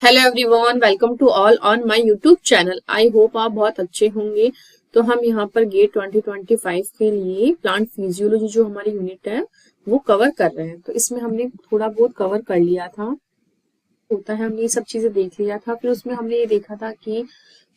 Hello everyone, welcome to all on my YouTube channel. I hope आप बहुत अच्छे होंगे। तो हम यहाँ पर गेट 2025 के लिए प्लांट फिजियोलॉजी जो हमारी यूनिट है वो कवर कर रहे हैं। तो इसमें हमने थोड़ा बहुत कवर कर लिया था, होता है हमने ये सब चीजें देख लिया था। फिर उसमें हमने ये देखा था कि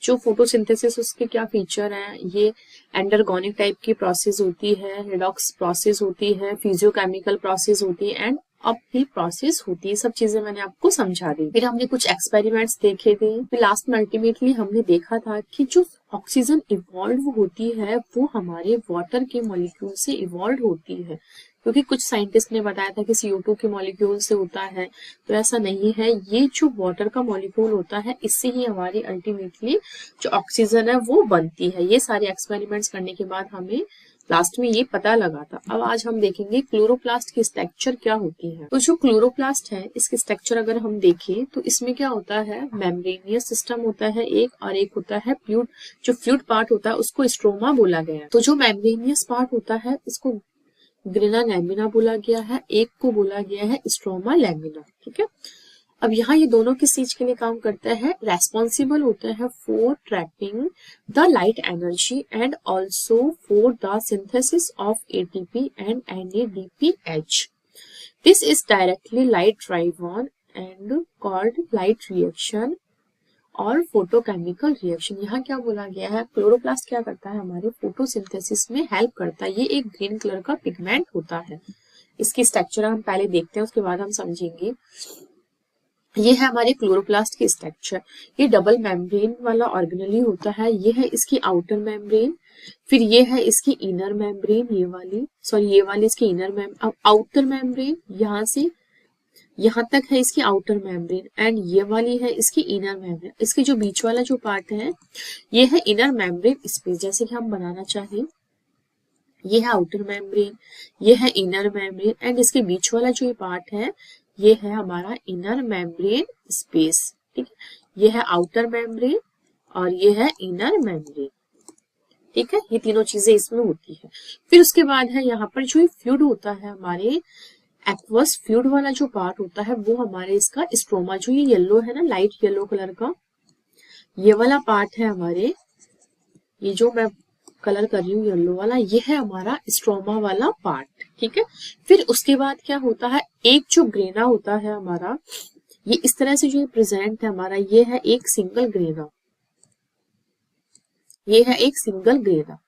जो फोटोसिंथेसिस उसके क्या फीचर हैं। ये एंडरगोनिक टाइप की प्रोसेस होती है, रिडॉक्स प्रोसेस होती है, फिजियोकेमिकल प्रोसेस होती है एंड अपहिल प्रोसेस होती है। सब चीजें मैंने आपको समझा दी। फिर हमने कुछ एक्सपेरिमेंट्स देखे थे। फिर लास्ट में अल्टीमेटली हमने देखा था कि जो ऑक्सीजन इवॉल्व होती है वो हमारे वाटर के मॉलिक्यूल से इवॉल्व होती है, क्योंकि कुछ साइंटिस्ट ने बताया था कि CO2 के मॉलिक्यूल से होता है। तो ऐसा नहीं है, ये जो वाटर का मॉलिक्यूल होता है इससे ही हमारी अल्टीमेटली जो ऑक्सीजन है वो बनती है। ये सारे एक्सपेरिमेंट्स करने के बाद हमें लास्ट में ये पता लगा था। अब आज हम देखेंगे क्लोरोप्लास्ट की स्ट्रक्चर क्या होती है। तो जो क्लोरोप्लास्ट है इसकी स्ट्रक्चर अगर हम देखें तो इसमें क्या होता है, मेम्ब्रेनियस सिस्टम होता है एक, और एक होता है फ्लूइड। जो फ्लूइड पार्ट होता है उसको स्ट्रोमा बोला गया है। तो जो मेम्ब्रेनियस पार्ट होता है इसको ग्रेना लैमिना बोला गया है, एक को बोला गया है स्ट्रोमा लैमिना। ठीक है, अब यहाँ ये दोनों किस चीज के लिए काम करता है, रेस्पॉन्सिबल होता है for trapping the light energy and also for the synthesis of ATP and NADPH। This is directly light driven and called light reaction और फोटोकेमिकल रिएक्शन। यहाँ क्या बोला गया है, क्लोरोप्लास्ट क्या करता है, हमारे फोटोसिंथेसिस में हेल्प करता है। ये एक ग्रीन कलर का पिगमेंट होता है। इसकी स्ट्रक्चर हम पहले देखते हैं, उसके बाद हम समझेंगे। ये है हमारे क्लोरोप्लास्ट की स्ट्रक्चर। ये डबल मेम्ब्रेन वाला ऑर्गेनेली होता है। ये है इसकी आउटर मेम्ब्रेन, फिर ये है इसकी इनर मेम्ब्रेन, ये वाली इसकी इनर आउटर मेम्ब्रेन, यहाँ से यहाँ तक है इसकी आउटर मेम्ब्रेन, एंड ये वाली है इसकी इनर मेम्ब्रेन। इसके जो बीच वाला जो पार्ट है ये है इनर मेम्ब्रेन स्पेस। जैसे कि हम बनाना चाहें, ये है आउटर मेम्ब्रेन, ये है इनर मेम्ब्रेन, एंड इसके बीच वाला जो पार्ट है ये है हमारा इनर मेम्ब्रेन स्पेस। ठीक है, ये है आउटर मेम्ब्रेन और ये है इनर मेम्ब्रेन। ठीक है, ये तीनों चीजें इसमें होती है। फिर उसके बाद है यहाँ पर जो फ्लूइड होता है, हमारे एक्वस फ्लूइड वाला जो पार्ट होता है वो हमारे इसका स्ट्रोमा, जो ये येलो है ना, लाइट येलो कलर का, ये वाला पार्ट है हमारे, ये जो मैं कलर कर रही हूँ येलो वाला, ये है हमारा स्ट्रोमा वाला पार्ट। ठीक है, फिर उसके बाद क्या होता है, एक जो ग्रेना होता है हमारा, ये इस तरह से जो प्रेजेंट है हमारा, ये है एक सिंगल ग्रेना, ये है एक सिंगल ग्रेना।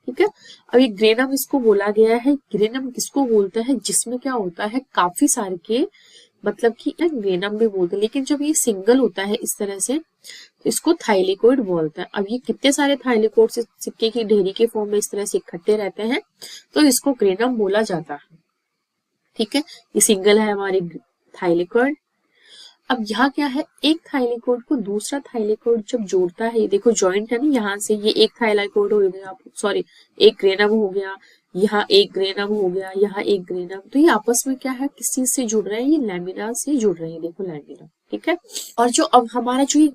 ठीक है, अब ये ग्रेनम इसको बोला गया है। ग्रेनम किसको बोलता है, जिसमें क्या होता है काफी सारे के, मतलब कि ग्रेनम भी बोलते हैं, लेकिन जब ये सिंगल होता है इस तरह से तो इसको थाइलिकोइड बोलता है। अब ये कितने सारे थाइलिकोइड से सिक्के की ढेरी के फॉर्म में इस तरह से इकट्ठे रहते हैं तो इसको ग्रेनम बोला जाता है। ठीक है, ये सिंगल है हमारी थाइलिकोइड। अब यहाँ क्या है, एक थाइलिकोइड को दूसरा थाइलिकोइड जब जोड़ता है, ये देखो जॉइंट है ना, यहाँ से ये एक थाइलिकोइड हो गया, सॉरी एक ग्रेनम हो गया, यहाँ एक ग्रेनम हो गया, यहाँ एक ग्रेनम, तो ये आपस में क्या है, किस चीज से जुड़ रहे हैं, ये लैमिना से जुड़ रहे हैं। देखो लैमिना। ठीक है, और जो अब हमारा जो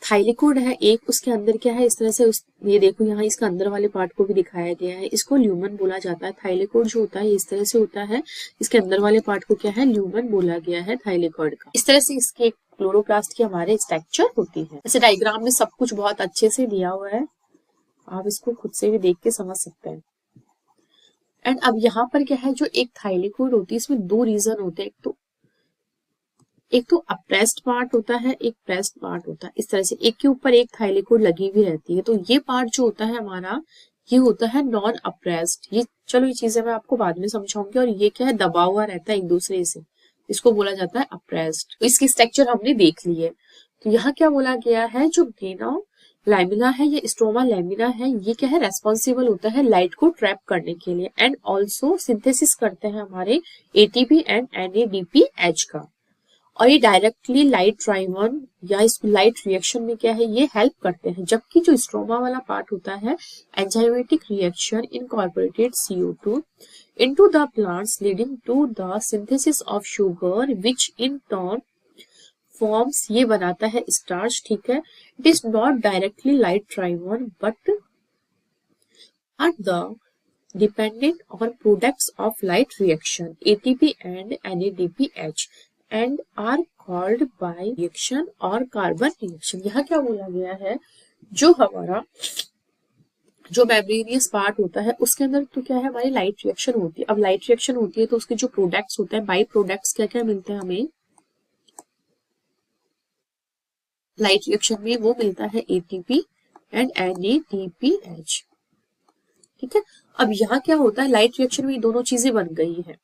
थाइलिकोइड है एक, उसके अंदर क्या है इस तरह से ये देखो यहाँ इसका अंदर वाले पार्ट को भी दिखाया गया है, इसको ल्यूमन बोला जाता है। थाइलिकोइड जो होता है इस तरह से होता है, इसके अंदर वाले पार्ट को क्या है, ल्यूमन बोला गया है थाइलिकोइड का। इस तरह से इसके क्लोरोप्लास्ट की हमारे स्ट्रक्चर होती है। ऐसे डायग्राम में सब कुछ बहुत अच्छे से दिया हुआ है, आप इसको खुद से भी देख के समझ सकते हैं। एंड अब यहाँ पर क्या है, जो एक थाइलिकोइड होती है इसमें दो रीजन होते हैं, एक तो अप्रेस्ड पार्ट होता है, एक प्रेस्ड पार्ट होता है। इस तरह से एक के ऊपर एक थाइलिकोइड लगी हुई रहती है। तो ये पार्ट जो होता है हमारा, ये होता है नॉन अप्रेस्ड। ये चलो ये चीजें मैं आपको बाद में समझाऊंगी। और ये क्या है, दबा हुआ रहता है एक दूसरे से, इसको बोला जाता है अप्रेस्ड। तो इसकी स्ट्रक्चर हमने देख ली है। तो यहाँ क्या बोला गया है, जो ग्रेना लैमिना है या स्ट्रोमा लैमिना है, ये क्या है, रेस्पॉन्सिबल होता है लाइट को ट्रैप करने के लिए एंड ऑल्सो सिंथेसिस करते हैं हमारे ATP एंड NADPH का। और ये डायरेक्टली लाइट ड्राइवन या इस लाइट रिएक्शन में क्या है, ये हेल्प करते हैं। जबकि जो स्ट्रोमा वाला पार्ट होता है, enzymatic reaction incorporated CO2 into the plants leading to the synthesis of sugar which in turn forms, ये बनाता है स्टार्च। ठीक है, it is not directly light driven but are the dependent on products of light reaction ATP and NADPH। And are called by reaction और carbon reaction. यहाँ क्या बोला गया है, जो हमारा जो मेम्ब्रेनियस पार्ट होता है उसके अंदर तो क्या है, हमारी लाइट रिएक्शन होती है। अब लाइट रिएक्शन होती है तो उसके जो प्रोडक्ट्स होते हैं, बाई प्रोडक्ट्स क्या क्या मिलते हैं हमें लाइट रिएक्शन में, वो मिलता है एटीपी एंड NADPH। ठीक है, अब यहाँ क्या होता है, लाइट रिएक्शन में दोनों चीजें बन गई है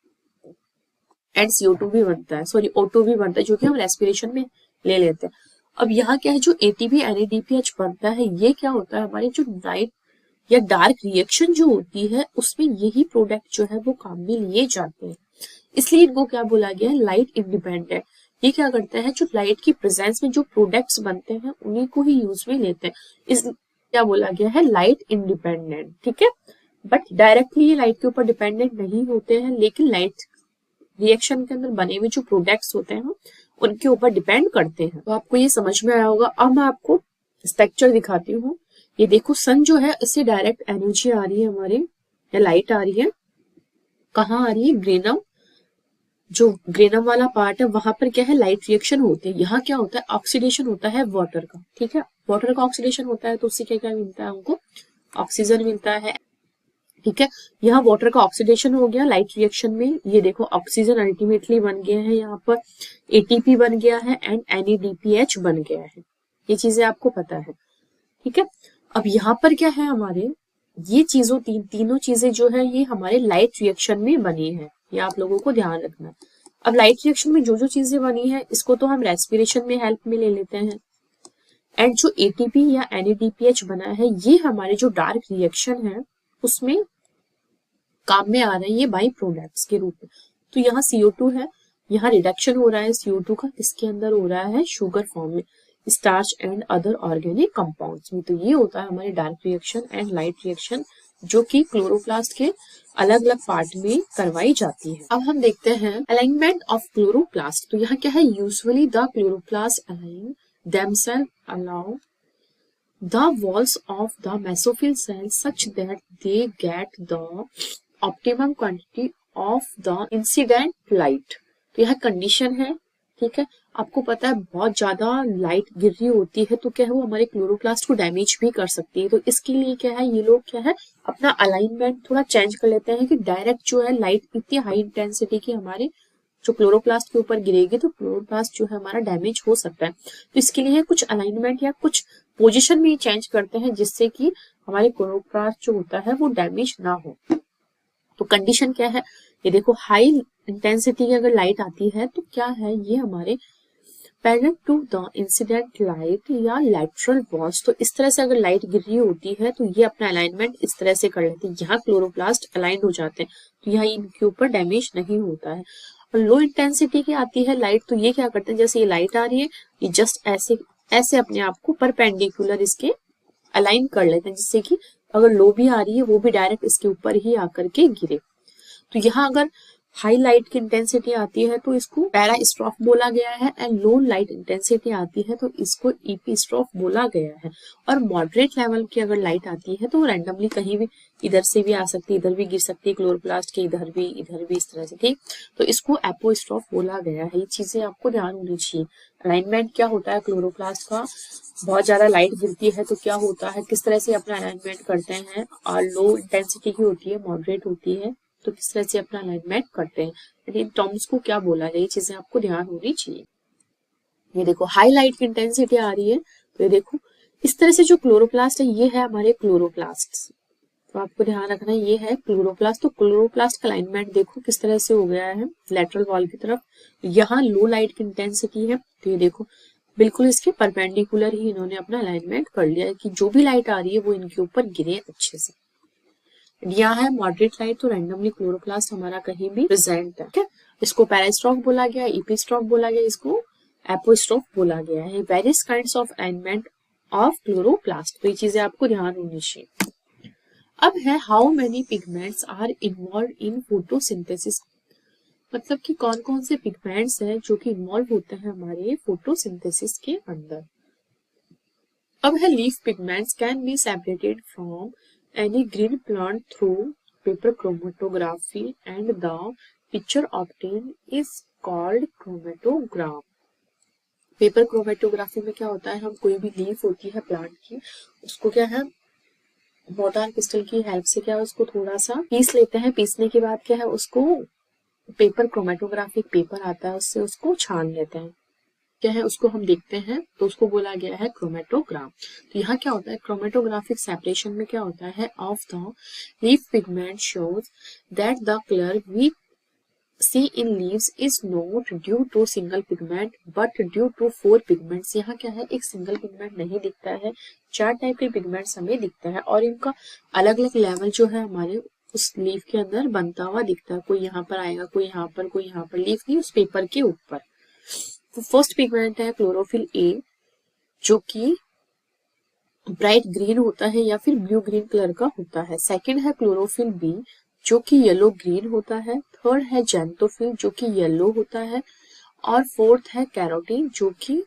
एंड CO2 भी बनता है, सॉरी O2 भी बनता है, जो कि हम रेस्पिरेशन में ले लेते हैं। अब यहाँ क्या है, जो ATP NADPH बनता है, ये क्या होता है, हमारे जो लाइट या डार्क रिएक्शन जो होती है उसमें यही प्रोडक्ट जो है वो काम में लिए जाते हैं, इसलिए इनको क्या बोला गया है, लाइट इंडिपेंडेंट। ये क्या करता है, जो लाइट की प्रेजेंस में जो प्रोडक्ट्स बनते हैं उन्हीं को ही यूज में लेते हैं, इस क्या बोला गया है, लाइट इंडिपेंडेंट। ठीक है, बट डायरेक्टली ये लाइट के ऊपर डिपेंडेंट नहीं होते हैं, लेकिन लाइट रिएक्शन के अंदर बने हुए जो प्रोडक्ट्स होते हैं उनके ऊपर डिपेंड करते हैं। तो आपको ये समझ में आया होगा। अब मैं आपको स्ट्रक्चर दिखाती हूँ। ये देखो, सन जो है इससे डायरेक्ट एनर्जी आ रही है हमारे, या लाइट आ रही है, कहाँ आ रही है, ग्रेनम, जो ग्रेनम वाला पार्ट है वहां पर क्या है, लाइट रिएक्शन होती है। यहाँ क्या होता है, ऑक्सीडेशन होता है वाटर का। ठीक है, वाटर का ऑक्सीडेशन होता है तो उससे क्या क्या मिलता है हमको, ऑक्सीजन मिलता है। ठीक है, यहाँ वाटर का ऑक्सीडेशन हो गया लाइट रिएक्शन में, ये देखो ऑक्सीजन अल्टीमेटली बन गया है, यहाँ पर ATP बन गया है एंड NADPH बन गया है। ये चीजें आपको पता है। ठीक है, अब यहाँ पर क्या है, हमारे ये चीजों तीनों चीजें जो है ये हमारे लाइट रिएक्शन में बनी है, ये आप लोगों को ध्यान रखना। अब लाइट रिएक्शन में जो जो चीजें बनी है इसको तो हम रेस्पिरेशन में हेल्प में ले लेते हैं, एंड जो ATP या NADPH बना है ये हमारे जो डार्क रिएक्शन है उसमें काम में आ रहे हैं, ये बाई प्रोडक्ट्स के रूप में। तो यहाँ CO2 है, यहाँ रिडक्शन हो रहा है CO2 का, इसके अंदर हो रहा है शुगर फॉर्म में, starch and other organic compounds में। तो ये होता है हमारे dark reaction and light reaction, जो कि क्लोरोप्लास्ट के अलग अलग पार्ट में करवाई जाती है। अब हम देखते हैं अलाइनमेंट ऑफ क्लोरोप्लास्ट। तो यहाँ क्या है, usually the chloroplast align themselves अलाउ the walls of the mesophyll cells such that they get the optimum quantity of the incident light। तो यह कंडीशन है। ठीक है, आपको पता है बहुत ज्यादा लाइट गिर रही होती है तो क्या है, वो हमारे क्लोरोप्लास्ट को डैमेज भी कर सकती है। तो इसके लिए क्या है, ये लोग क्या है अपना अलाइनमेंट थोड़ा चेंज कर लेते हैं कि डायरेक्ट जो है लाइट इतनी हाई इंटेंसिटी की हमारे जो क्लोरोप्लास्ट के ऊपर गिरेगी तो क्लोरोप्लास्ट जो है हमारा डैमेज हो सकता है। तो इसके लिए कुछ अलाइनमेंट या कुछ पोजीशन में चेंज करते हैं जिससे कि हमारे क्लोरोप्लास्ट जो होता है वो डैमेज ना हो। तो कंडीशन क्या है, ये देखो हाई इंटेंसिटी की अगर लाइट आती है तो क्या है, ये हमारे parallel to the incident light या लैटरल वॉल्स। तो इस तरह से अगर लाइट गिर रही होती है तो ये अपना अलाइनमेंट इस तरह से कर लेते हैं, यहाँ क्लोरोप्लास्ट अलाइन हो जाते हैं तो यहाँ इनके ऊपर डैमेज नहीं होता है। और लो इंटेंसिटी की आती है लाइट तो ये क्या करते हैं, जैसे ये लाइट आ रही है ये जस्ट ऐसे ऐसे अपने आप को परपेंडिकुलर इसके अलाइन कर लेते हैं, जिससे कि अगर लो भी आ रही है वो भी डायरेक्ट इसके ऊपर ही आकर के गिरे। तो यहाँ अगर हाई लाइट की इंटेंसिटी आती है तो इसको पैरा स्ट्रोफ बोला गया है, एंड लो लाइट इंटेंसिटी आती है तो इसको EP स्ट्रोफ बोला गया है। और मॉडरेट लेवल की अगर लाइट आती है तो रैंडमली कहीं भी इधर से भी आ सकती है, इधर भी गिर सकती है क्लोरोप्लास्ट के, इधर भी इस तरह से। ठीक, तो इसको एपो स्ट्रोफ बोला गया है। ये चीजें आपको ध्यान होनी चाहिए। अलाइनमेंट क्या होता है क्लोरोप्लास्ट का, बहुत ज्यादा लाइट गिरती है तो क्या होता है, किस तरह से अपना अलाइनमेंट करते हैं, और लो इंटेंसिटी की होती है, मॉडरेट होती है तो किस तरह से अपना अलाइनमेंट करते हैं। इन टर्म्स को क्या बोला जाए, ये चीजें आपको ध्यान होनी चाहिए। ये देखो हाई लाइट की इंटेंसिटी आ रही है तो ये देखो इस तरह से जो क्लोरोप्लास्ट है ये है हमारे क्लोरोप्लास्ट। तो आपको ध्यान रखना है ये है क्लोरोप्लास्ट। तो क्लोरोप्लास्ट का अलाइनमेंट देखो किस तरह से हो गया है लेटरल वॉल की तरफ। यहाँ लो लाइट की इंटेंसिटी है तो ये देखो बिल्कुल इसके परपेंडिकुलर ही इन्होंने अपना अलाइनमेंट कर लिया है कि जो भी लाइट आ रही है वो इनके ऊपर गिरे अच्छे से। यहाँ है मॉडरेट लाइट तो रैंडमली क्लोरोप्लास्ट हमारा कहीं भी प्रेजेंट है। ठीक है, इसको पैरास्ट्रोफ बोला गया, EP स्ट्रोफ बोला गया, इसको एपोस्ट्रोफ बोला गया है। Various kinds of alignment of chloroplast, तो ये चीजें आपको ध्यान होनी चाहिए। अब है how many pigments are involve in photosynthesis, मतलब कि कौन कौन से पिगमेंट्स हैं जो कि इन्वॉल्व होते हैं हमारे फोटोसिंथेसिस के अंदर। अब है leaf pigments can be separated from any green plant through paper chromatography and the picture obtained is called chromatogram. Paper chromatography में क्या होता है, हम कोई भी लीफ होती है प्लांट की, उसको क्या है मोटार पिस्टल की हेल्प से क्या है उसको थोड़ा सा पीस लेते हैं। पीसने के बाद क्या है उसको पेपर क्रोमेटोग्राफिक पेपर आता है उससे उसको छान लेते हैं, क्या है उसको हम देखते हैं, तो उसको बोला गया है क्रोमेटोग्राम। तो यहाँ क्या होता है क्रोमेटोग्राफिक सेपरेशन में क्या होता है, of the leaf pigment shows that the colour we see in leaves is not due to single pigment but due to 4 pigments. यहाँ क्या है एक सिंगल पिगमेंट नहीं दिखता है, 4 टाइप के पिगमेंट्स हमें दिखता है और इनका अलग अलग लेवल जो है हमारे उस लीफ के अंदर बनता हुआ दिखता है। कोई यहाँ पर आएगा, कोई यहाँ पर, कोई यहाँ पर, लीफ नहीं उस पेपर के ऊपर। तो फर्स्ट पिगमेंट है क्लोरोफिल ए जो कि ब्राइट ग्रीन होता है या फिर ब्लू ग्रीन कलर का होता है। सेकंड है क्लोरोफिल बी जो कि येलो ग्रीन होता है। थर्ड है जेंथोफिल जो कि येलो होता है और फोर्थ है कैरोटीन जो कि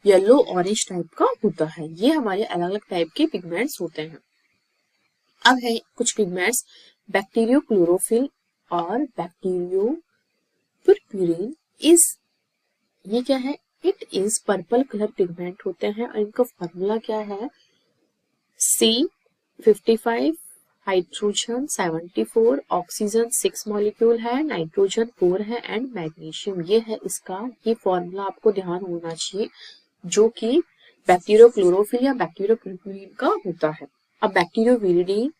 येलो ऑरेंज टाइप का होता है। ये हमारे अलग अलग टाइप के पिगमेंट्स होते हैं। अब है कुछ पिगमेंट्स बैक्टीरियो क्लोरोफिल और बैक्टीरियो पुरपुरिन इज, ये क्या है, it is purple colour pigment होते हैं और इनका फॉर्मूला क्या है C55 हाइड्रोजन 74 ऑक्सीजन 6 मॉलिक्यूल है, नाइट्रोजन 4 है एंड मैग्नीशियम। ये है इसका, ये फॉर्मूला आपको ध्यान होना चाहिए जो कि बैक्टीरियो क्लोरोफिल या बैक्टीरियो पुरपुरिन का होता है। अब बैक्टीरियो विरिडीन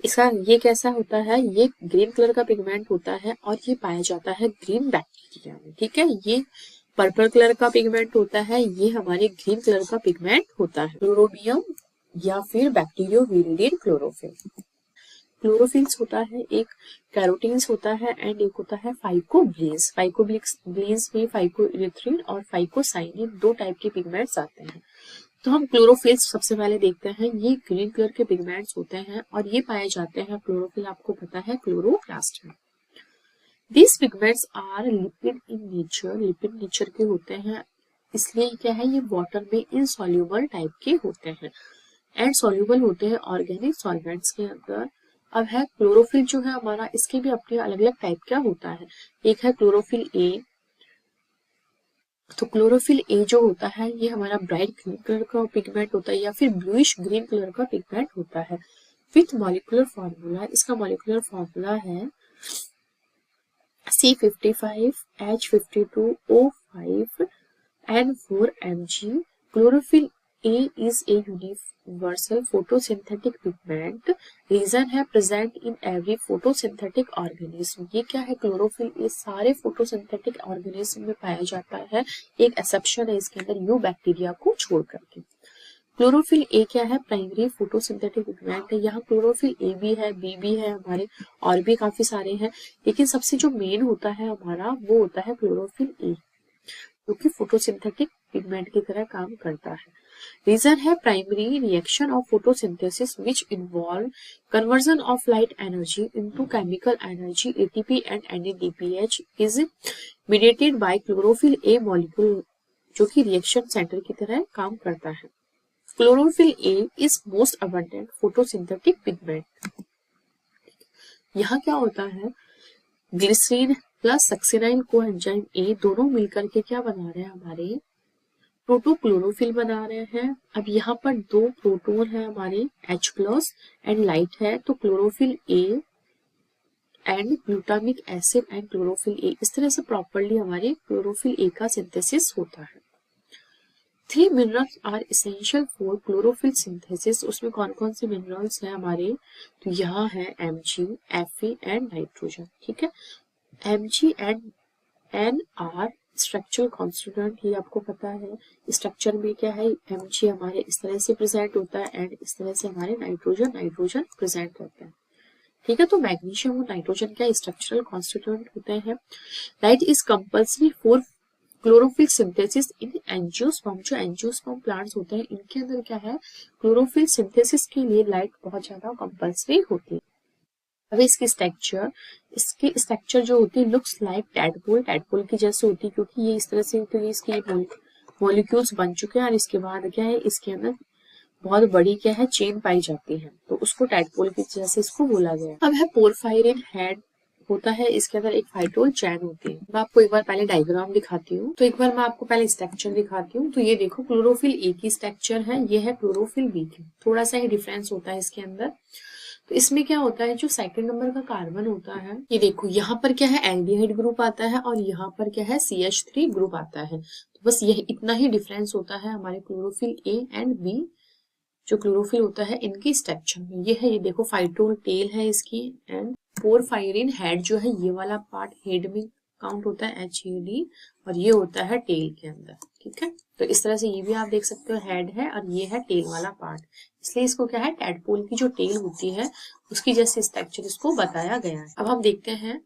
इसका ये कैसा होता है, ये ग्रीन कलर का पिगमेंट होता है और ये पाया जाता है ग्रीन बैक्टीरिया में। ठीक है, ये पर्पल कलर का पिगमेंट होता है, ये हमारे ग्रीन कलर का पिगमेंट होता है। क्लोरोबियम या फिर बैक्टीरियो विरिडीन क्लोरोफिल। क्लोरोफिल्स होता है, एक कैरोटीन्स होता है एंड एक होता है फाइकोब्लेंस। फाइकोब्लेंस में फाइकोइरिथ्रिन और फाइकोसाइनिन 2 टाइप के पिगमेंट्स आते हैं। तो हम क्लोरोफिल्स सबसे पहले देखते हैं, ये ग्रीन कलर के पिगमेंट्स होते हैं और ये पाए जाते हैं क्लोरोफिल आपको पता है क्लोरोप्लास्ट में। These pigments are lipid in nature, lipid nature के होते हैं, इसलिए क्या है ये वाटर में इनसॉल्युबल टाइप के होते हैं एंड सॉल्युबल होते हैं ऑर्गेनिक सॉल्वेंट्स के अंदर। अब है क्लोरोफिल जो है हमारा, इसके भी अपने अलग अलग टाइप क्या होता है। एक है क्लोरोफिल ए, तो क्लोरोफिल ए जो होता है ये हमारा ब्राइट ग्रीन कलर का पिगमेंट होता है या फिर ब्लूइश ग्रीन कलर का पिगमेंट होता है विथ मॉलिक्यूलर फॉर्मूला। इसका मॉलिक्यूलर फॉर्मूला है C55 H52O5 N4 Mg. Chlorophyll A is a universal photosynthetic pigment. Reason है present in every photosynthetic organism. ये क्या है, क्लोरोफिल ये सारे फोटोसिंथेटिक ऑर्गेनिज्म में पाया जाता है, एक एक्सेप्शन है इसके अंदर यू बैक्टीरिया को छोड़ करके। क्लोरोफिल ए क्या है, प्राइमरी फोटोसिंथेटिक पिगमेंट है। यहाँ क्लोरोफिल ए भी है, बी भी है, हमारे और भी काफी सारे हैं, लेकिन सबसे जो मेन होता है हमारा वो होता है क्लोरोफिल ए जो कि फोटोसिंथेटिक पिगमेंट की तरह काम करता है। रीजन है primary reaction of photosynthesis which involve conversion of light energy into chemical energy ATP and NADPH is mediated by chlorophyll a molecule जो कि रिएक्शन सेंटर की तरह काम करता है। Chlorophyll a is most abundant photosynthetic pigment. यहाँ क्या होता है, glycerine plus succinyl coenzyme A दोनों मिलकर के क्या बना रहे हैं, हमारे प्रोटोक्लोरोफिल बना रहे हैं। अब यहाँ पर 2 प्रोटोन है हमारे H प्लस एंड लाइट है, तो chlorophyll A and glutamic acid and chlorophyll A, इस तरह से प्रॉपर्ली हमारे क्लोरोफिल ए का सिंथेसिस होता है। 3 minerals are essential for chlorophyll synthesis. उसमें कौन कौन से मिनरल्स हैं हमारे, तो यहाँ है Mg, Fe एंड नाइट्रोजन। ठीक है, Mg and N are structural constituent, ये आपको पता है। स्ट्रक्चर में क्या है, Mg हमारे इस तरह से प्रेजेंट होता है एंड इस तरह से हमारे नाइट्रोजन प्रेजेंट होता है। ठीक है, तो मैग्नीशियम और नाइट्रोजन क्या स्ट्रक्चरल कॉन्स्टिट्यूएंट होते हैं। Light is compulsory for chlorophyll synthesis in angiosperm. जो एंजियोस्पर्म प्लांट्स होते हैं इनके अंदर क्या है, क्लोरोफिल सिंथेसिस के लिए लाइट बहुत ज्यादा कंपल्सरी होती है। अब इसकी स्ट्रक्चर जो होती है लुक्स लाइक टैडपोल की जैसे होती है, क्योंकि ये इस तरह से, क्योंकि इसके मॉलिक्यूल्स बन चुके हैं और इसके बाद क्या है, इसके अंदर बहुत बड़ी क्या है चेन पाई जाती है, तो उसको टैडपोल की जैसे इसको बोला गया। अब है पोरफायरिन हेड होता है इसके अंदर एक फाइटोल चैन होती है। मैं आपको एक बार पहले डायग्राम दिखाती हूँ। तो एक बार मैं आपको पहले स्ट्रक्चर दिखाती हूँ। तो ये देखो क्लोरोफिल ए की स्ट्रक्चर है, ये है क्लोरोफिल बी की। थोड़ा सा ही डिफरेंस होता है इसके अंदर। तो इसमें क्या होता है, जो सेकंड नंबर का कार्बन होता है, ये देखो यहाँ पर क्या है एल्डिहाइड ग्रुप आता है और यहाँ पर क्या है CH3 ग्रुप आता है। तो बस यही इतना ही डिफरेंस होता है हमारे क्लोरोफिल ए एंड बी जो क्लोरोफिल होता है इनकी स्ट्रक्चर में। ये है, ये देखो फाइटोल टेल है इसकी एंड पोरफायरिन हेड जो है ये वाला पार्ट हेड में काउंट होता है HED और ये होता है टेल के अंदर। ठीक है, तो इस तरह से ये भी आप देख सकते हो हेड है और ये है टेल वाला पार्ट, इसलिए इसको क्या है टैडपोल की जो टेल होती है उसकी जैसे स्ट्रक्चर इसको बताया गया है। अब हम देखते हैं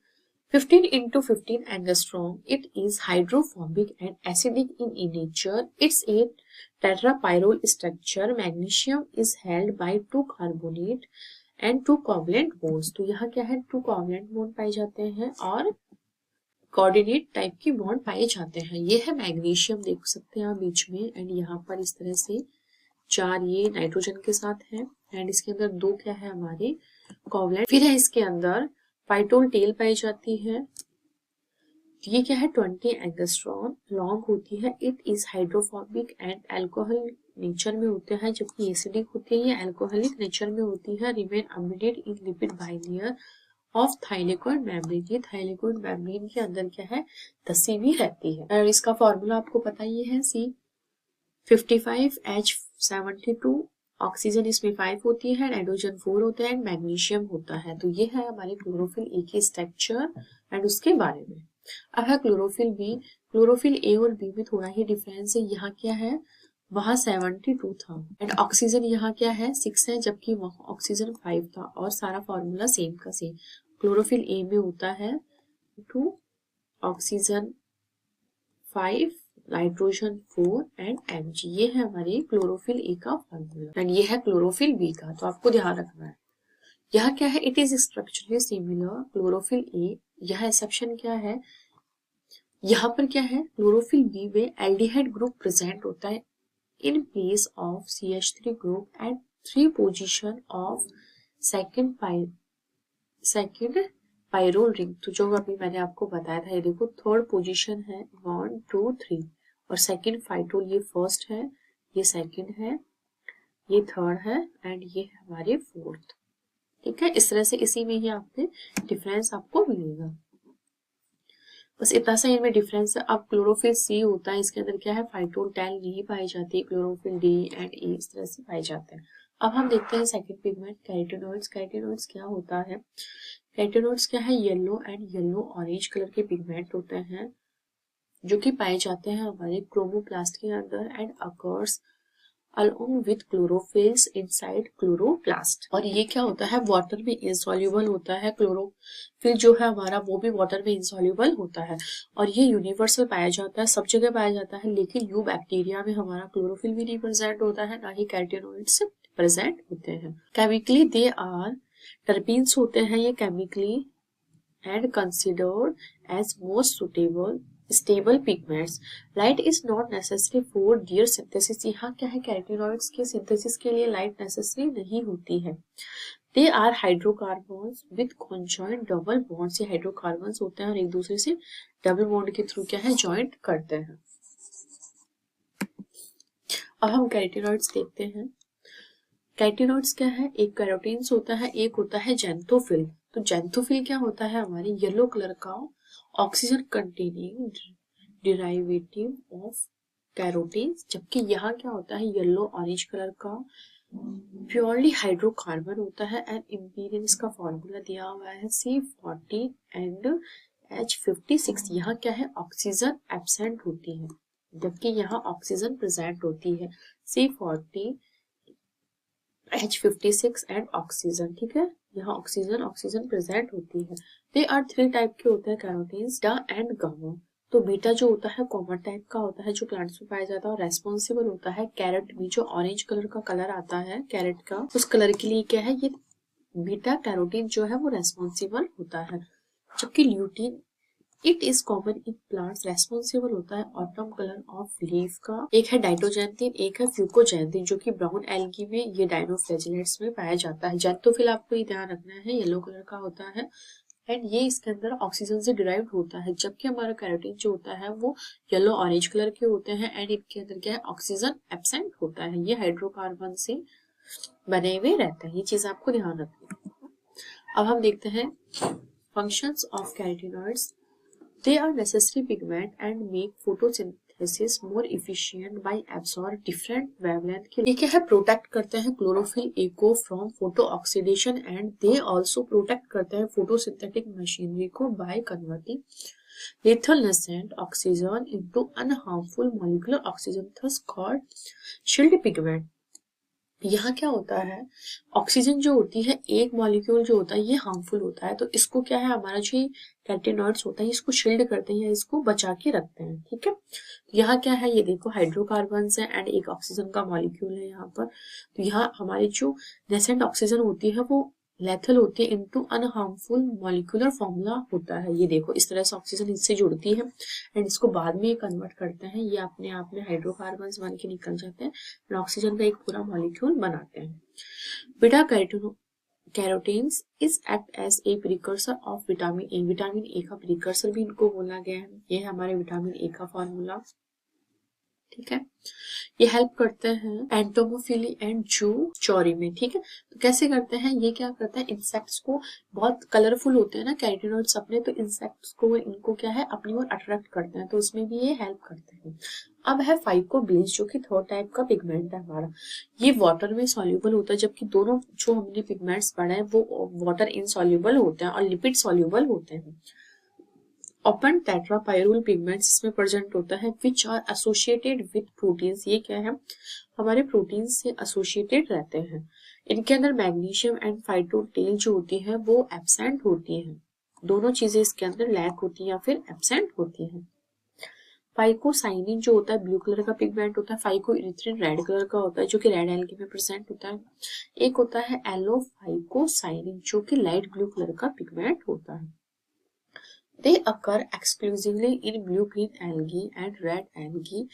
15 into 15 angstrom. It is hydrophobic and acidic in nature. It's a tetrapyrrole structure. Magnesium is held by 2 carbonate and 2 covalent bonds. तो यहाँ क्या है 2 covalent bond पाए जाते हैं और कोऑर्डिनेट टाइप की बॉन्ड पाए जाते हैं। ये है मैग्नीशियम, देख सकते हैं आप बीच में, एंड यहाँ पर इस तरह से 4 ये नाइट्रोजन के साथ है एंड इसके अंदर 2 क्या है हमारे कोवलेंट। फिर है इसके अंदर फाइटोल टेल पाई जाती है। ये क्या है 20 एंगस्ट्रॉन लॉन्ग होती है। It is hydrophobic and alcohol nature में होते हैं, जबकि एसिडिक होती है, ये अल्कोहलिक नेचर में होती है। Remain embedded in lipid bilayer of thylakoid membrane. ये थाइलेकोइड मेम्ब्रेन के अंदर क्या है धसी हुई रहती है। और इसका फॉर्मूला आपको पता ही है C55H72। ऑक्सीजन इसमें 5 होती है, नाइट्रोजन 4 होता है एंड मैग्नीशियम होता है। तो ये है हमारे क्लोरोफिल ए की स्ट्रक्चर एंड उसके बारे में। अब है क्लोरोफिल बी। क्लोरोफिल ए और बी में थोड़ा ही डिफरेंस है। यहाँ क्या है वहां 72 था एंड ऑक्सीजन यहाँ क्या है 6 है, जबकि वहां ऑक्सीजन 5 था और सारा फॉर्मूला सेम का सेम। क्लोरोफिल ए में होता है 2 ऑक्सीजन 5 नाइट्रोजन 4 एंड Mg। ये है हमारे क्लोरोफिल ए का फॉर्मूला एंड ये है क्लोरोफिल बी का। तो आपको ध्यान रखना है यहाँ क्या है, it is structurally similar chlorophyll A. यह एक्सेप्शन क्या है, यहाँ पर क्या है क्लोरोफिल बी में एल्डिहाइड ग्रुप प्रेजेंट होता है in place of CH3 group at 3 position of second pyrrole ring। तो जो अभी मैंने आपको बताया था, ये देखो थर्ड पोजीशन है 1 2 3 और सेकंड फाइटोल, ये फर्स्ट है, ये सेकंड है, ये थर्ड है एंड ये हमारे फोर्थ। ठीक है, इस तरह से इसी में ही आपने डिफरेंस आपको मिलेगा। बस इतना सा इनमें डिफरेंस है। अब क्लोरोफिल सी होता है, इसके अंदर क्या है फाइटोल टेल नहीं पाई जाती, क्लोरोफिल डी एंड ई इस तरह से पाए जाते हैं। अब हम देखते हैं सेकंड पिगमेंट कैरोटीनॉइड्स। कैरोटीनॉइड्स क्या होता है, कैरोटीनॉइड्स क्या है yellow and yellow orange colour के पिगमेंट होते हैं जो कि पाए जाते हैं हमारे क्रोमोप्लास्ट के अंदर and occurs along with chlorophylls inside chloroplast। और ये क्या होता है वाटर में इंसॉल्युबल होता है। क्लोरोफिल जो है हमारा वो भी वाटर में इंसॉल्युबल होता है और ये यूनिवर्सल पाया जाता है, सब जगह पाया जाता है। लेकिन यू बैक्टीरिया में हमारा क्लोरोफिल भी नहीं प्रेजेंट होता है, ना ही कैरोटीनॉइड्स प्रेजेंट होते हैं। केमिकली दे आर टर्पीन्स होते हैं ये chemically and considered as most suitable stable pigments. Light is not necessary for their synthesis. यहाँ क्या है कैरोटीनॉइड्स के सिंथेसिस के लिए लाइट नेसेसरी नहीं होती है। They are hydrocarbons with conjoint double bonds. ये हाइड्रोकार्बन्स होते हैं और एक दूसरे से डबल बॉन्ड के थ्रू क्या है जॉइंट करते हैं। अब हम कैरोटीनॉइड्स देखते हैं। कैरोटीनॉइड्स क्या है, एक कैरोटीन्स होता है, एक होता है जेंथोफिल। तो जेंथोफिल क्या होता है हमारी येलो कलर का oxygen containing derivative of carotenes, जबकि यहाँ क्या होता है येलो ऑरेंज कलर का प्योरली हाइड्रोकार्बन होता है एंड इम्पीरियंस का फॉर्मूला दिया हुआ है C40 एंड H56। यहाँ क्या है ऑक्सीजन एब्सेंट होती है, जबकि यहाँ ऑक्सीजन प्रेजेंट होती है C40 H56 एंड ऑक्सीजन। ठीक है, यहाँ ऑक्सीजन प्रेजेंट होती है। दे आर 3 टाइप के होते हैं कैरोटीन्स, बीटा एंड गामा। तो बीटा जो होता है कॉमन टाइप का होता है जो प्लांट्स में पाया जाता है और रेस्पॉन्सिबल होता है कैरेट में, जो ऑरेंज कलर का कलर आता है कैरेट का, उस कलर के लिए क्या है ये बीटा कैरोटीन जो है वो रेस्पॉन्सिबल होता है। जबकि lutein it is common in plants, responsible होता है ऑटम कलर ऑफ लीफ का। एक है डाइटोजैंथिन, एक है फ्यूकोजैंथिन जो कि ब्राउन एल्गी में ये डाइनोफ्लैजेलेट्स में पाया जाता है। जेंथोफिल आपको ये ध्यान रखना है येलो कलर का होता है एंड ये इसके अंदर ऑक्सीजन से डिराइव्ड होता है, जबकि हमारा कैरोटीन जो होता है वो येलो ऑरेंज कलर के होते हैं एंड इनके अंदर क्या है, ऑक्सीजन एब्सेंट होता है। ये हाइड्रोकार्बन से बने हुए रहते हैं, ये चीज आपको ध्यान रखनी। अब हम देखते हैं functions of carotenoids. They are necessary pigment and make photosynthesis more efficient by absorb different wavelength के। ये क्या है, प्रोटेक्ट करते हैं क्लोरोफिल ए को from photo oxidation and they also protect करते हैं फोटोसिंथेटिक मशीनरी को by converting lethal nascent oxygen into unharmful molecular oxygen, thus called shield pigment। यहाँ क्या होता है, ऑक्सीजन जो होती है एक मॉलिक्यूल जो होता है ये हार्मफुल होता है, तो इसको क्या है, हमारा जो कैरोटीनॉइड्स होता है इसको शील्ड करते हैं या इसको बचा के रखते हैं। ठीक है, यहाँ क्या है, ये देखो हाइड्रोकार्बन है एंड एक ऑक्सीजन का मॉलिक्यूल है यहाँ पर। तो यहाँ हमारी जो नेसेंट ऑक्सीजन होती है वो लेथल होती है इनटू अनहार्मफुल मॉलिक्यूलर फॉर्मूला होता है। ये देखो इस तरह से ऑक्सीजन इससे जुड़ती है एंड इसको बाद में कन्वर्ट करते हैं, ये अपने आप में हाइड्रोकार्बन बन के निकल जाते हैं और ऑक्सीजन का एक पूरा मॉलिक्यूल बनाते हैं। Beta carotenes is act as a precursor of vitamin A. Vitamin A का प्रिकर्सर भी इनको बोला गया है, ये है हमारे विटामिन ए का फॉर्मूला। ठीक है, ये हेल्प करते हैं एंटोमोफिली एंड जू चोरी में। ठीक है, तो कैसे करते हैं, ये क्या करते हैं, इंसेक्ट्स को, बहुत कलरफुल होते हैं ना कैरोटीनॉइड्स अपने, तो इंसेक्ट्स को इनको क्या है अपनी ओर अट्रैक्ट करते हैं, तो उसमें भी ये हेल्प करते हैं। अब है फाइकोबिलेंस जो कि थर्ड टाइप का पिगमेंट है हमारा। ये वाटर में सॉल्यूबल होता है, जबकि दोनों जो हमने पिगमेंट्स पढ़े हैं वो वाटर इनसॉल्यूबल होते हैं और लिपिड सॉल्यूबल होते हैं। ओपन टेट्रापायरुल पिगमेंट्स इसमें प्रेजेंट होता है which are associated with proteins. ये क्या है, हमारे प्रोटीन से एसोसिएटेड रहते हैं। इनके अंदर मैग्नीशियम एंड फाइटोटेल जो होती है वो एब्सेंट होती है, दोनों चीजें इसके अंदर लैक होती है या फिर एब्सेंट होती है। फाइकोसाइनिन जो होता है ब्लू कलर का पिगमेंट होता है, फाइकोइरिथ्रिन रेड कलर का होता है जो कि रेड एल्गी में प्रेजेंट होता है। एक होता है एलोफाइकोसाइनिन जो कि लाइट ब्लू कलर का पिगमेंट होता है। They occur exclusively in blue-green algae and red algae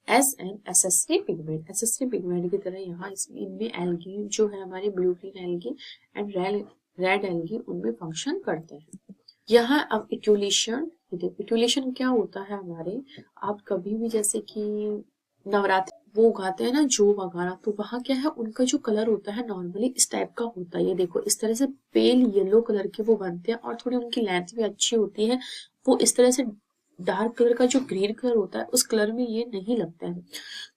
as an accessory pigment। accessory pigment की तरह यहाँ इनमें algae जो है हमारे blue-green algae and red algae उनमें फंक्शन करते हैं। यहाँ अब इट्यूलेशन, इट्यूलेशन क्या होता है हमारे, आप कभी भी जैसे कि नवरात्रि वो उगाते हैं ना जो वगैरह, तो वहां क्या है उनका जो कलर होता है नॉर्मली इस टाइप का होता है। ये देखो इस तरह से पेल येलो कलर के वो बनते हैं और थोड़ी उनकी लेंथ भी अच्छी होती है। वो इस तरह से डार्क कलर का जो ग्रीन कलर होता है उस कलर में ये नहीं लगते हैं।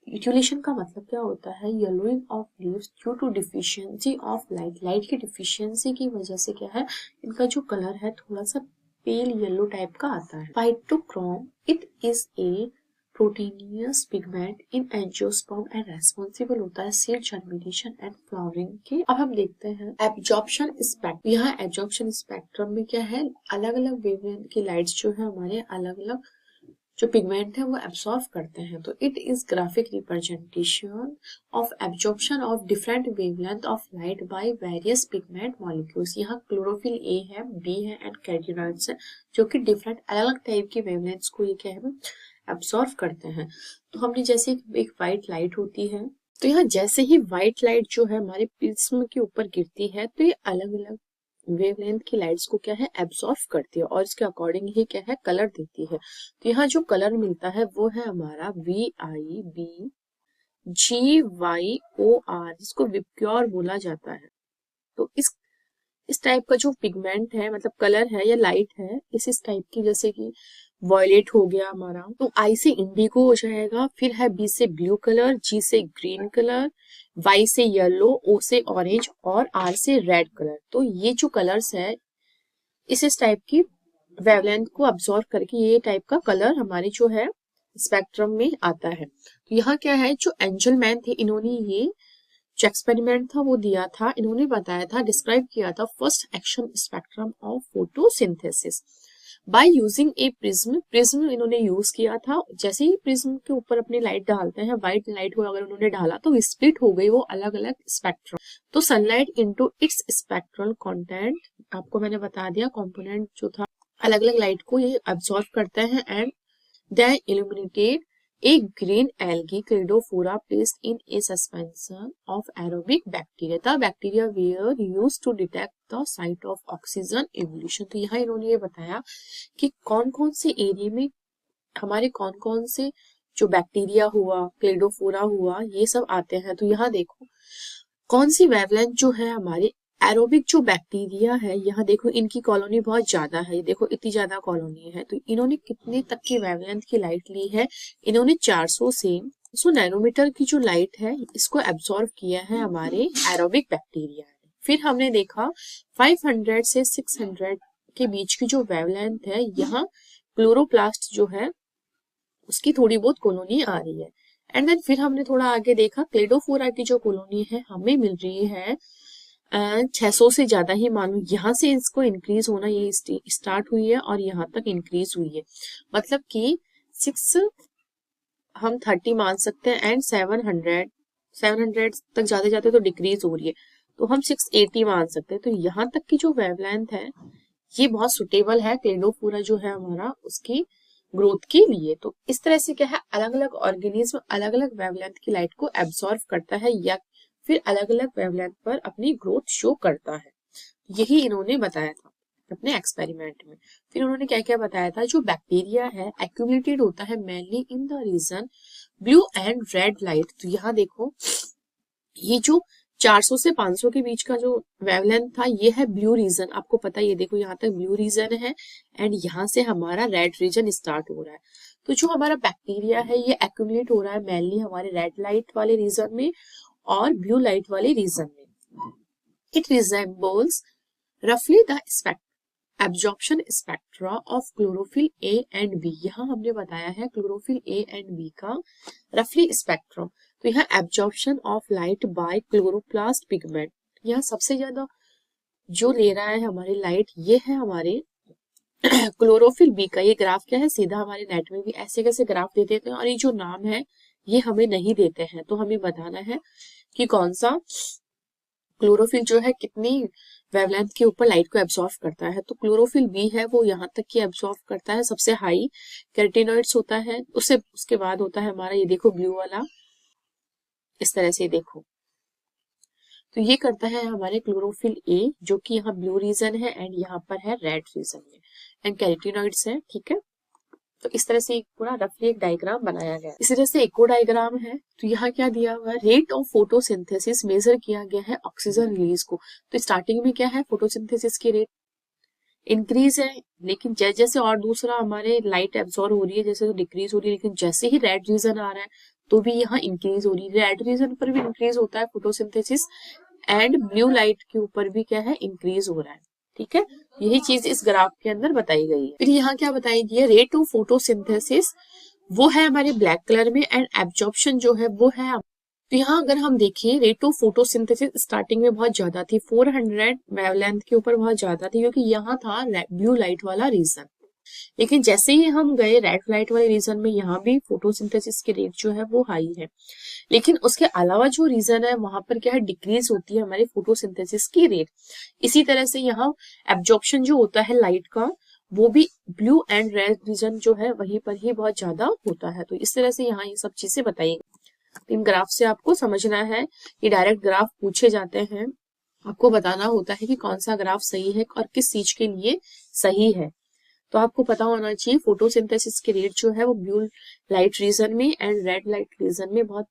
यूटिलेशन का मतलब क्या होता है, yellowing of leaves due to deficiency of light. Light की डिफिशियंसी की वजह से क्या है इनका जो कलर है थोड़ा सा पेल येलो टाइप का आता है। Phytochrome, it is a proteinaceous pigment in angiosperm and responsible होता है सीड जर्मिनेशन एंड फ्लावरिंग के। अब हम देखते हैं एब्जॉर्प्शन स्पेक्ट्रम। यहाँ एब्जॉर्प्शन स्पेक्ट्रम में क्या है, अलग अलग वेवलेंथ की लाइट्स जो है हमारे अलग अलग जो पिगमेंट है वो एब्सॉर्ब करते हैं। तो it is graphic representation of absorption of different wavelength of light by various pigment molecules. यहाँ क्लोरोफिल ए है, बी है एंड कैरोटीनॉइड्स है जो कि डिफरेंट अलग अलग टाइप की वेवलेंथ्स को ये क्या है एब्सॉर्ब करते हैं। तो हमने जैसे एक व्हाइट लाइट होती है, तो यहाँ जैसे ही व्हाइट लाइट जो है हमारे प्रिज्म के ऊपर गिरती है तो ये अलग अलग वेवलेंथ की लाइट्स को क्या है एब्सॉर्ब करती है और इसके अकॉर्डिंग ही क्या है कलर देती है। तो यहाँ जो कलर मिलता है वो है हमारा VIBGYOR, जिसको विबग्योर बोला जाता है। तो इस टाइप का जो पिगमेंट है मतलब कलर है या लाइट है इस टाइप की, जैसे कि वॉयलेट हो गया हमारा, तो I से इंडिगो हो जाएगा, फिर है B से ब्लू कलर, G से ग्रीन कलर, Y से येलो, O से ऑरेंज और R से रेड कलर। तो ये जो कलर्स है इस टाइप की वेवलेंथ को अब्सॉर्ब करके ये टाइप का कलर हमारे जो है स्पेक्ट्रम में आता है। तो यहाँ क्या है, जो एंजलमैन थे इन्होंने ये जो एक्सपेरिमेंट था वो दिया था, इन्होंने बताया था, डिस्क्राइब किया था first action spectrum of photosynthesis by using A prism. Prism इन्होंने यूज किया था, जैसे ही प्रिज्म के ऊपर अपनी लाइट डालते हैं, व्हाइट लाइट को अगर उन्होंने डाला तो स्प्लिट हो गई वो अलग अलग स्पेक्ट्रम। तो sunlight into its spectral content, आपको मैंने बता दिया कंपोनेंट जो था अलग अलग लाइट को ये अब्सॉर्ब करते हैं and they illuminated A green algae Cladophora placed in a suspension of aerobic bacteria. The bacteria were used to detect the site of oxygen evolution. तो यहाँ इन्होंने ये बताया कि कौन कौन से एरिया में हमारे कौन कौन से जो बैक्टीरिया हुआ, क्लेडोफोरा हुआ, ये सब आते हैं। तो यहाँ देखो कौन सी वेवलेंथ जो है हमारे एरोबिक जो बैक्टीरिया है, यहाँ देखो इनकी कॉलोनी बहुत ज्यादा है, देखो इतनी ज्यादा कॉलोनी है। तो इन्होंने कितने तक की वेवलेंथ की लाइट ली है, इन्होंने 400 नैनोमीटर की जो लाइट है इसको एब्सॉर्ब किया है हमारे एरोबिक बैक्टीरिया ने। फिर हमने देखा 500 से 600 के बीच की जो वेवलेंथ है, यहाँ क्लोरोप्लास्ट जो है उसकी थोड़ी बहुत कॉलोनी आ रही है। एंड देन फिर हमने थोड़ा आगे देखा क्लेडोफोरा की जो कॉलोनी है हमें मिल रही है 600 से ज्यादा ही, मानो यहाँ से इसको इंक्रीज होना ये स्टार्ट हुई है और यहाँ तक इंक्रीज हुई है, मतलब कि 6 हम 30 मान सकते हैं एंड 700 तक जाते जाते तो डिक्रीज हो रही है, तो हम 680 मान सकते हैं। तो यहाँ तक की जो वेवलेंथ है ये बहुत सुटेबल है क्लेडोफोरा जो है हमारा उसकी ग्रोथ के लिए। तो इस तरह से क्या है, अलग अलग ऑर्गेनिज्म अलग अलग वेवलेंथ की लाइट को एब्सॉर्ब करता है या फिर अलग अलग वेवलेंथ पर अपनी ग्रोथ शो करता है। यही इन्होंने बताया था अपने एक्सपेरिमेंट में। फिर उन्होंने क्या क्या बताया था, जो बैक्टीरिया है एक्यूमुलेटेड होता है mainly in the region blue and red light. तो यहाँ देखो ये जो 400 से 500 के बीच का जो वेवलेंथ था ये है ब्लू रीजन, आपको पता है, ये देखो यहाँ तक ब्लू रीजन है एंड यहाँ से हमारा रेड रीजन स्टार्ट हो रहा है। तो जो हमारा बैक्टीरिया है ये एक्यूमुलेट हो रहा है मेनली हमारे रेड लाइट वाले रीजन में और ब्लू लाइट वाले रीजन में। इट रिजेंबल्स रफली the absorption spectra of chlorophyll A and b. यहाँ हमने बताया है क्लोरोफिल ए एंड बी का रफली स्पेक्ट्रम। तो यहाँ absorption of light by chloroplast pigment, यहाँ सबसे ज्यादा जो ले रहा है हमारी लाइट ये है हमारे क्लोरोफिल बी का। ये ग्राफ क्या है, सीधा हमारे नेट में भी ऐसे कैसे ग्राफ दे देते हैं और ये जो नाम है ये हमें नहीं देते हैं, तो हमें बताना है कि कौन सा क्लोरोफिल जो है कितनी वेवलेंथ के ऊपर लाइट को एब्सॉर्ब करता है। तो क्लोरोफिल बी है वो यहाँ तक की एब्सॉर्ब करता है, सबसे हाई कैरोटीनॉइड्स होता है, उसके बाद होता है हमारा ये देखो ब्लू वाला, इस तरह से देखो। तो ये करता है हमारे क्लोरोफिल ए जो कि यहाँ ब्लू रीजन है एंड यहाँ पर है रेड रीजन में एंड कैरोटीनॉइड्स है, ठीक है। तो इस तरह से पूरा रफली एक डायग्राम बनाया गया। इसी तरह से एक और डायग्राम है, तो यहाँ क्या दिया हुआ है, रेट ऑफ फोटोसिंथेसिस मेजर किया गया है ऑक्सीजन रिलीज को। तो स्टार्टिंग में क्या है, फोटोसिंथेसिस की रेट इंक्रीज है, लेकिन जैसे जैसे और दूसरा हमारे लाइट एब्सॉर्ब हो रही है जैसे तो डिक्रीज हो रही है, लेकिन जैसे ही रेड रीजन आ रहा है तो भी यहाँ इंक्रीज हो रही है। रेड रीजन पर भी इंक्रीज होता है फोटोसिंथेसिस एंड ब्लू लाइट के ऊपर भी क्या है, इंक्रीज हो रहा है, ठीक है। यही चीज इस ग्राफ के अंदर बताई गई है। फिर यहाँ क्या बताई गई है, रेट ऑफ फोटोसिंथेसिस वो है हमारे ब्लैक कलर में एंड एब्जॉर्प्शन जो है वो है। तो यहाँ अगर हम देखें रेट ऑफ फोटोसिंथेसिस स्टार्टिंग में बहुत ज्यादा थी, 400 वेवलेंथ के ऊपर बहुत ज्यादा थी क्योंकि यहाँ था ब्लू लाइट वाला रीजन, लेकिन जैसे ही हम गए रेड लाइट वाले रीजन में यहाँ भी फोटोसिंथेसिस की रेट जो है वो हाई है, लेकिन उसके अलावा जो रीजन है वहां पर क्या है, डिक्रीज होती है हमारी फोटोसिंथेसिस की रेट। इसी तरह से यहाँ एब्जॉर्प्शन जो होता है लाइट का वो भी ब्लू एंड रेड रीजन जो है वहीं पर ही बहुत ज्यादा होता है। तो इस तरह से यहाँ ये सब चीजें बताई। इन ग्राफ से आपको समझना है, ये डायरेक्ट ग्राफ पूछे जाते हैं, आपको बताना होता है कि कौन सा ग्राफ सही है और किस चीज के लिए सही है। तो आपको पता होना चाहिए फोटोसिंथेसिस की रेट जो है वो ब्लू लाइट रीजन में एंड रेड लाइट रीजन में बहुत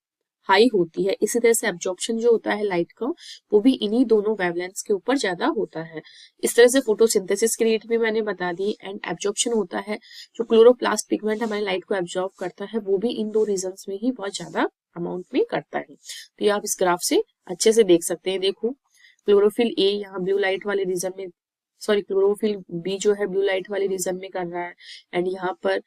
हाई होती है। इसी तरह से एब्जॉर्प्शन जो होता है लाइट का वो भी इन्हीं दोनों वेवलेंथ्स के ऊपर ज्यादा होता है। इस तरह से फोटोसिंथेसिस की रेट भी मैंने बता दी एंड एब्जॉर्प्शन होता है जो क्लोरोप्लास्ट पिगमेंट हमारी लाइट को एब्जॉर्ब करता है वो भी इन दो रीजन्स में ही बहुत ज्यादा अमाउंट में करता है। तो ये आप इस ग्राफ से अच्छे से देख सकते हैं। देखो क्लोरोफिल ए यहाँ ब्लू लाइट वाले रीजन में, सॉरी क्लोरोफिल बी जो है ब्लू लाइट वाले रीजन में कर रहा है एंड यहाँ पर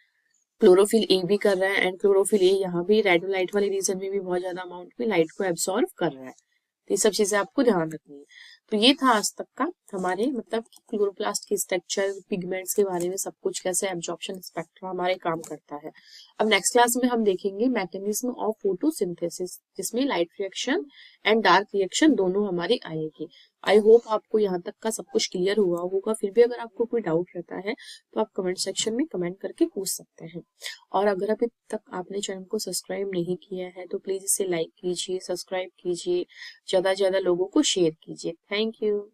क्लोरोफिल ए भी कर रहा है एंड क्लोरोफिल ए यहाँ भी रेड लाइट वाले रीजन में भी बहुत ज्यादा अमाउंट में लाइट को एब्सॉर्ब कर रहा है। तो ये सब चीजें आपको ध्यान रखनी है। तो ये था आज तक का हमारे मतलब क्लोरोप्लास्ट की स्ट्रक्चर, पिगमेंट्स के बारे में सब कुछ, कैसे एब्जॉर्प्शन स्पेक्ट्रम हमारे काम करता है। अब नेक्स्ट क्लास में हम देखेंगे मैकेनिज्म ऑफ फोटोसिंथेसिस, जिसमें light reaction and dark reaction दोनों हमारी आएगी। आई होप आपको यहाँ तक का सब कुछ क्लियर हुआ होगा। फिर भी अगर आपको कोई डाउट रहता है तो आप कमेंट सेक्शन में कमेंट करके पूछ सकते हैं। और अगर अभी तक आपने चैनल को सब्सक्राइब नहीं किया है तो प्लीज इसे लाइक कीजिए, सब्सक्राइब कीजिए, ज्यादा से ज्यादा लोगों को शेयर कीजिए। Thank you.